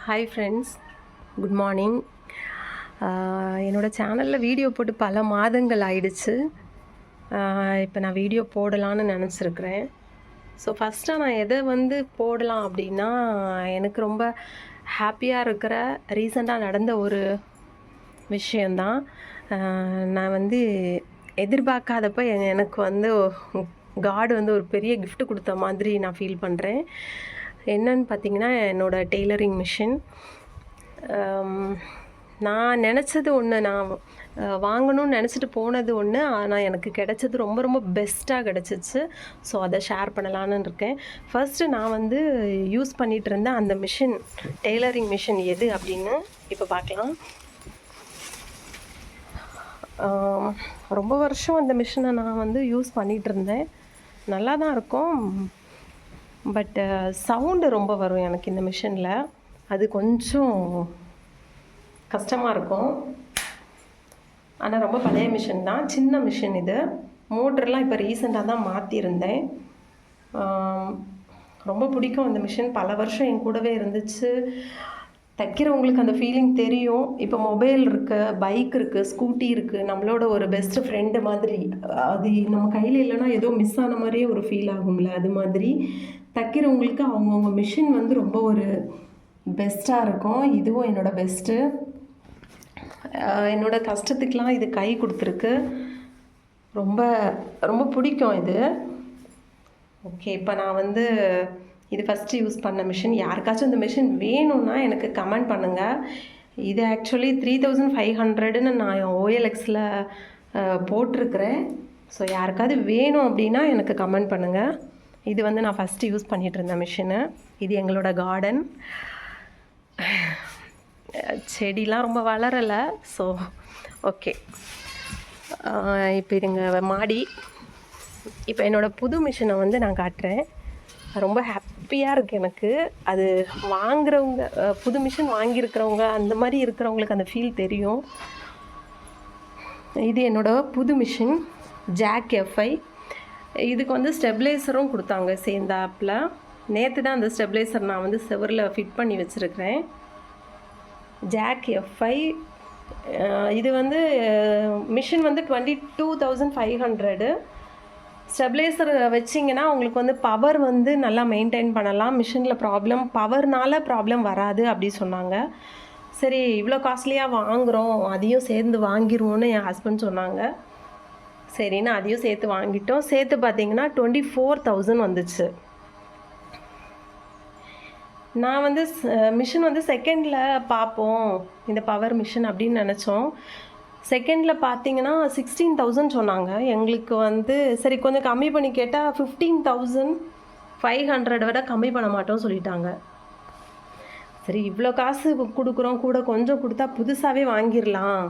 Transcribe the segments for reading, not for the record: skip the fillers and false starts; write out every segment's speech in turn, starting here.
Hi friends, good morning. என்னோடய சேனலில் video போட்டு பல மாதங்கள் ஆயிடுச்சு. இப்போ நான் வீடியோ போடலான்னு நினச்சிருக்கிறேன். ஸோ ஃபஸ்ட்டாக நான் எதை போடலாம் அப்படின்னா, எனக்கு ரொம்ப ஹாப்பியாக இருக்கிற ரீசெண்டாக நடந்த ஒரு விஷயந்தான். நான் எதிர்பார்க்காதப்ப எனக்கு காட் ஒரு பெரிய கிஃப்ட் கொடுத்த மாதிரி நான் ஃபீல் பண்ணுறேன். என்னன்னு பார்த்தீங்கன்னா, என்னோடய டெய்லரிங் மிஷின். நான் நினச்சது ஒன்று, நான் வாங்கணும்னு நினச்சிட்டு போனது ஒன்று, ஆனால் எனக்கு கிடச்சது ரொம்ப ரொம்ப பெஸ்ட்டாக கிடச்சிச்சு. ஸோ அதை ஷேர் பண்ணலான்னு இருக்கேன். ஃபர்ஸ்ட்டு நான் யூஸ் பண்ணிகிட்டு இருந்தேன் அந்த மிஷின், டெய்லரிங் மிஷின் எது அப்படின்னு இப்போ பார்க்கலாம். ரொம்ப வருஷம் அந்த மிஷினை நான் யூஸ் பண்ணிகிட்டு இருந்தேன். நல்லா தான் இருக்கும். பட்டு சவுண்டு ரொம்ப வரும் எனக்கு இந்த மிஷினில். அது கொஞ்சம் கஷ்டமாக இருக்கும். ஆனால் ரொம்ப பழைய மிஷின் தான், சின்ன மிஷின் இது. மோட்டர்லாம் இப்போ ரீசெண்டாக தான் மாற்றிருந்தேன். ரொம்ப பிடிக்கும் அந்த மிஷின். பல வருஷம் என் கூடவே இருந்துச்சு. தைக்கிறவங்களுக்கு அந்த ஃபீலிங் தெரியும். இப்போ மொபைல் இருக்குது, பைக் இருக்குது, ஸ்கூட்டி இருக்குது, நம்மளோட ஒரு பெஸ்ட்டு ஃப்ரெண்டு மாதிரி. அது நம்ம கையில் இல்லைன்னா ஏதோ மிஸ் ஆன மாதிரியே ஒரு ஃபீல் ஆகும்ல, அது மாதிரி தைக்கிறவங்களுக்கு அவங்கவுங்க மிஷின் ரொம்ப ஒரு பெஸ்ட்டாக இருக்கும். இதுவும் என்னோடய பெஸ்ட்டு. என்னோடய கஷ்டத்துக்கெலாம் இது கை கொடுத்துருக்கு. ரொம்ப ரொம்ப பிடிக்கும் இது. ஓகே, இப்போ நான் இது ஃபஸ்ட்டு யூஸ் பண்ண மிஷின். யாருக்காச்சும் இந்த மிஷின் வேணும்னா எனக்கு கமெண்ட் பண்ணுங்கள். இது ஆக்சுவலி 3500ன்னு நான் OLXல போட்டிருக்கிறேன். ஸோ யாருக்காவது வேணும் அப்படின்னா எனக்கு கமெண்ட் பண்ணுங்கள். இது நான் ஃபஸ்ட்டு யூஸ் பண்ணிகிட்டு இருந்த மிஷினு. இது எங்களோட கார்டன். செடிலாம் ரொம்ப வளரலை. ஸோ ஓகே, இப்போ இதுங்க மாடி. இப்போ என்னோடய புது மிஷினை நான் காட்டுறேன். ரொம்ப ஹாப்பியாக இருக்குது எனக்கு. அது வாங்குறவங்க, புது மிஷின் வாங்கியிருக்கிறவங்க, அந்த மாதிரி இருக்கிறவங்களுக்கு அந்த ஃபீல் தெரியும். இது என்னோடய புது மிஷின், ஜாக் FI. இதுக்கு ஸ்டெபிளைசரும் கொடுத்தாங்க சேர்ந்தாப்பில். நேற்று தான் அந்த ஸ்டெபிளைசர் நான் செவரில் ஃபிட் பண்ணி வச்சுருக்கிறேன். ஜாக் FI. இது மிஷின் 22,500. ஸ்டெபிளைசர் வச்சிங்கன்னா உங்களுக்கு பவர் நல்லா மெயின்டைன் பண்ணலாம். மிஷினில் பவர்னால் ப்ராப்ளம் வராது அப்படி சொன்னாங்க. சரி, இவ்வளோ காஸ்ட்லியாக வாங்குகிறோம், அதையும் சேர்ந்து வாங்கிடுவோன்னு என் ஹஸ்பண்ட் சொன்னாங்க. சரின்னு அதையும் சேர்த்து வாங்கிட்டோம். சேர்த்து பார்த்தீங்கன்னா 24,000 வந்துச்சு. நான் மிஷின் செகண்டில் பார்ப்போம் இந்த பவர் மிஷின் அப்படின்னு நினச்சோம். செகண்டில் பார்த்தீங்கன்னா 16,000 சொன்னாங்க. எங்களுக்கு சரி கொஞ்சம் கம்மி பண்ணி கேட்டால் 15,500 விட கம்மி பண்ண மாட்டோம் சொல்லிட்டாங்க. சரி, இவ்வளோ காசு கொடுக்குறோம், கூட கொஞ்சம் கொடுத்தா புதுசாகவே வாங்கிடலாம்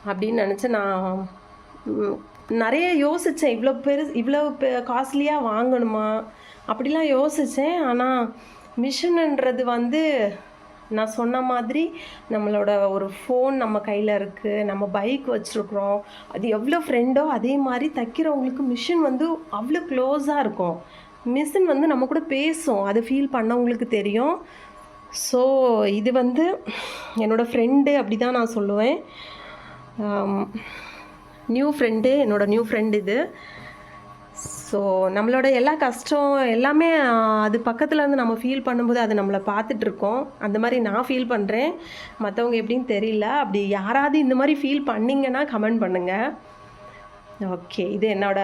அப்படின்னு நினச்சி நான் நிறைய யோசித்தேன். இவ்வளோ காஸ்ட்லியாக வாங்கணுமா அப்படிலாம் யோசித்தேன். ஆனால் மிஷினுன்றது நான் சொன்ன மாதிரி நம்மளோட ஒரு ஃபோன் நம்ம கையில் இருக்குது, நம்ம பைக் வச்சுருக்குறோம். அது எவ்வளோ ஃப்ரெண்டோ அதே மாதிரி தைக்கிறவங்களுக்கு மிஷின் அவ்வளோ க்ளோஸாக இருக்கும். மிஷின் நம்ம கூட பேசும், அது ஃபீல் பண்ணவங்களுக்கு தெரியும். ஸோ இது என்னோடய ஃப்ரெண்டு அப்படி தான் நான் சொல்லுவேன். நியூ ஃப்ரெண்டு, என்னோடய நியூ ஃப்ரெண்டு இது. ஸோ நம்மளோட எல்லா கஷ்டம் எல்லாமே அது பக்கத்தில் நம்ம ஃபீல் பண்ணும்போது அது நம்மளை பார்த்துட்ருக்கோம். அந்த மாதிரி நான் ஃபீல் பண்ணுறேன். மற்றவங்க எப்படின்னு தெரியல. அப்படி யாராவது இந்த மாதிரி ஃபீல் பண்ணிங்கன்னா கமெண்ட் பண்ணுங்கள். ஓகே, இது என்னோட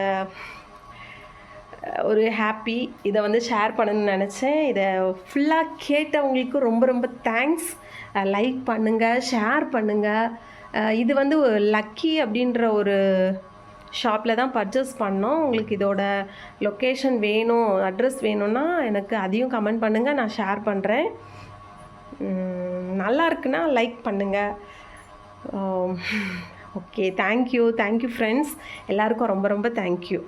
ஒரு ஹாப்பி. இதை ஷேர் பண்ணணும்னு நினச்சேன். இதை ஃபுல்லாக கேட்டவங்களுக்கு ரொம்ப ரொம்ப தேங்க்ஸ். லைக் பண்ணுங்கள், ஷேர் பண்ணுங்கள். இது லக்கி அப்படின்ற ஒரு ஷாப்பில் தான் பர்ச்சேஸ் பண்ணோம். உங்களுக்கு இதோட லொக்கேஷன் வேணும், அட்ரஸ் வேணும்னா எனக்கு அதையும் கமெண்ட் பண்ணுங்கள், நான் ஷேர் பண்ணுறேன். நல்லா இருக்குன்னா லைக் பண்ணுங்கள். Okay, thank you friends. எல்லாருக்கும் ரொம்ப ரொம்ப தேங்க்யூ.